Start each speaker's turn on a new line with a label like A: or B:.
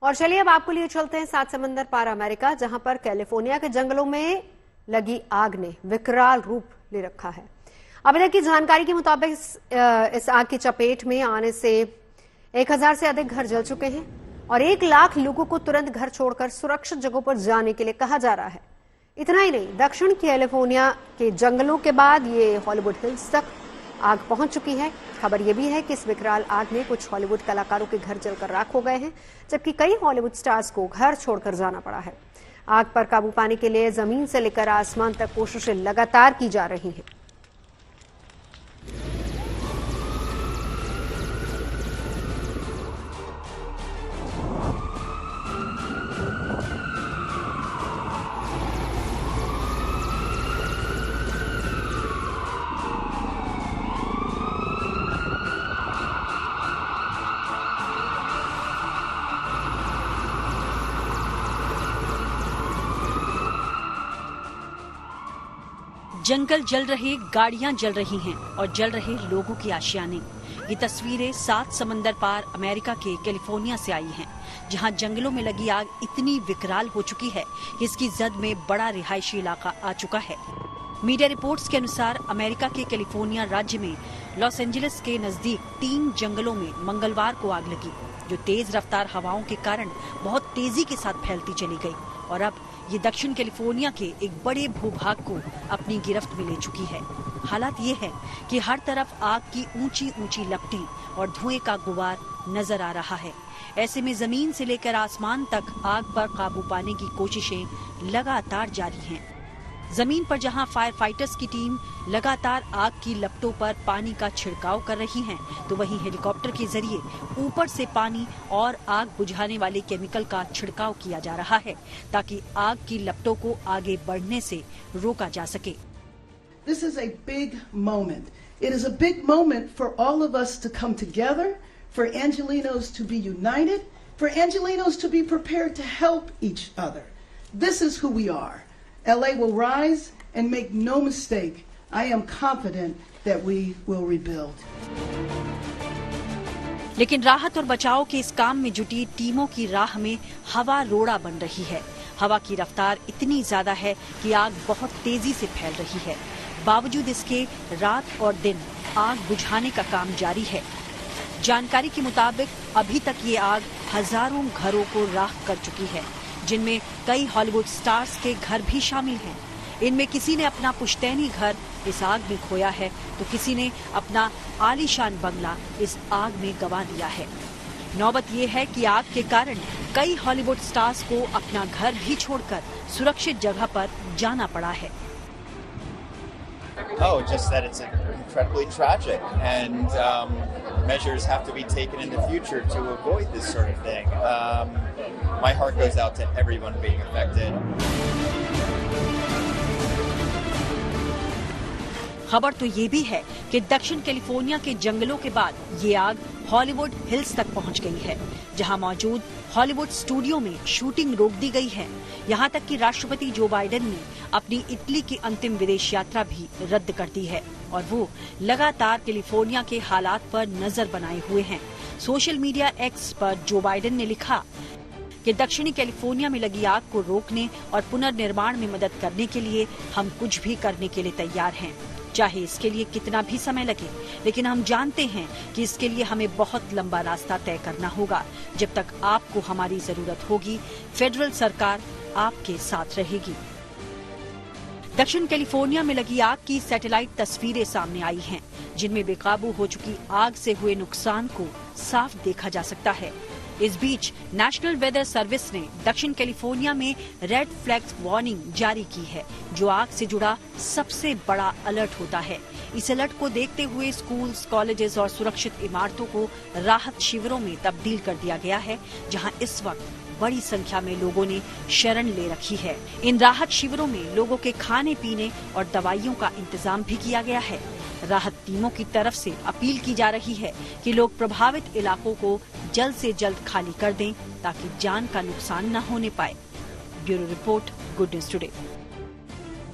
A: और चलिए अब आपको लिए चलते हैं 7 समंदर पार अमेरिका, जहां पर कैलिफोर्निया के जंगलों में लगी आग ने विकराल रूप ले रखा है। अभी तक की जानकारी के मुताबिक इस आग की चपेट में आने से 1000 से अधिक घर जल चुके हैं और 1 लाख लोगों को तुरंत घर छोड़कर सुरक्षित जगहों पर जाने के लिए कहा जा रहा है। इतना ही नहीं, दक्षिण कैलिफोर्निया के जंगलों के बाद ये हॉलीवुड हिल्स तक आग पहुंच चुकी है। खबर यह भी है कि इस विकराल आग में कुछ हॉलीवुड कलाकारों के घर जलकर राख हो गए हैं, जबकि कई हॉलीवुड स्टार्स को घर छोड़कर जाना पड़ा है। आग पर काबू पाने के लिए जमीन से लेकर आसमान तक कोशिशें लगातार की जा रही हैं।
B: जंगल जल रहे, गाड़ियां जल रही हैं और जल रहे लोगों की आशियाने। ये तस्वीरें 7 समंदर पार अमेरिका के कैलिफोर्निया से आई हैं, जहां जंगलों में लगी आग इतनी विकराल हो चुकी है कि इसकी जद में बड़ा रिहायशी इलाका आ चुका है। मीडिया रिपोर्ट्स के अनुसार अमेरिका के कैलिफोर्निया राज्य में लॉस एंजलिस के नजदीक 3 जंगलों में मंगलवार को आग लगी, जो तेज रफ्तार हवाओं के कारण बहुत तेजी के साथ फैलती चली गई और अब ये दक्षिण कैलिफोर्निया के एक बड़े भूभाग को अपनी गिरफ्त में ले चुकी है। हालात ये है कि हर तरफ आग की ऊंची ऊंची लपटें और धुएं का गुबार नजर आ रहा है। ऐसे में जमीन से लेकर आसमान तक आग पर काबू पाने की कोशिशें लगातार जारी हैं। जमीन पर जहां फायर फाइटर्स की टीम लगातार आग की लपटों पर पानी का छिड़काव कर रही हैं, तो वहीं हेलीकॉप्टर के जरिए ऊपर से पानी और आग बुझाने वाले केमिकल का छिड़काव किया जा रहा है, ताकि आग की लपटों को आगे बढ़ने से रोका जा सके।
C: This is a big moment. It is a big moment for all of us to come together, for Angelenos to be united, for Angelenos to be prepared to help each other. This is who we are. LA will rise and make no mistake. I am confident that we will rebuild.
B: लेकिन राहत और बचाव के इस काम में जुटी टीमों की राह में हवा रोड़ा बन रही है। हवा की रफ्तार इतनी ज्यादा है कि आग बहुत तेजी से फैल रही है। बावजूद इसके रात और दिन आग बुझाने का काम जारी है। जानकारी के मुताबिक अभी तक ये आग हजारों घरों को राख कर चुकी है, जिनमें कई हॉलीवुड स्टार्स के घर भी शामिल हैं। इनमें किसी ने अपना पुश्तैनी घर इस आग में खोया है, तो किसी ने अपना आलीशान बंगला इस आग में गंवा दिया है। नौबत ये है कि आग के कारण कई हॉलीवुड स्टार्स को अपना घर भी छोड़कर सुरक्षित जगह पर जाना पड़ा है।
D: Oh, just that it's incredibly tragic, and measures have to be taken in the future to avoid this sort of thing. My heart goes out to everyone being affected.
B: खबर तो ये भी है कि दक्षिण कैलिफोर्निया के जंगलों के बाद ये आग हॉलीवुड हिल्स तक पहुंच गई है, जहां मौजूद हॉलीवुड स्टूडियो में शूटिंग रोक दी गई है। यहां तक कि राष्ट्रपति जो बाइडेन ने अपनी इटली की अंतिम विदेश यात्रा भी रद्द कर दी है और वो लगातार कैलिफोर्निया के हालात पर नजर बनाए हुए हैं। सोशल मीडिया एक्स पर जो बाइडेन ने लिखा कि दक्षिणी कैलिफोर्निया में लगी आग को रोकने और पुनर्निर्माण में मदद करने के लिए हम कुछ भी करने के लिए तैयार हैं, चाहे इसके लिए कितना भी समय लगे। लेकिन हम जानते हैं कि इसके लिए हमें बहुत लंबा रास्ता तय करना होगा। जब तक आपको हमारी जरूरत होगी, फेडरल सरकार आपके साथ रहेगी। दक्षिण कैलिफोर्निया में लगी आग की सैटेलाइट तस्वीरें सामने आई हैं, जिनमें बेकाबू हो चुकी आग से हुए नुकसान को साफ देखा जा सकता है। इस बीच नेशनल वेदर सर्विस ने दक्षिण कैलिफोर्निया में रेड फ्लैग वार्निंग जारी की है, जो आग से जुड़ा सबसे बड़ा अलर्ट होता है। इस अलर्ट को देखते हुए स्कूल्स, कॉलेजेस और सुरक्षित इमारतों को राहत शिविरों में तब्दील कर दिया गया है, जहां इस वक्त बड़ी संख्या में लोगों ने शरण ले रखी है। इन राहत शिविरों में लोगों के खाने पीने और दवाइयों का इंतजाम भी किया गया है। राहत टीमों की तरफ से अपील की जा रही है कि लोग प्रभावित इलाकों को जल्द से जल्द खाली कर दें, ताकि जान का नुकसान न होने पाए। Bureau report, good news today.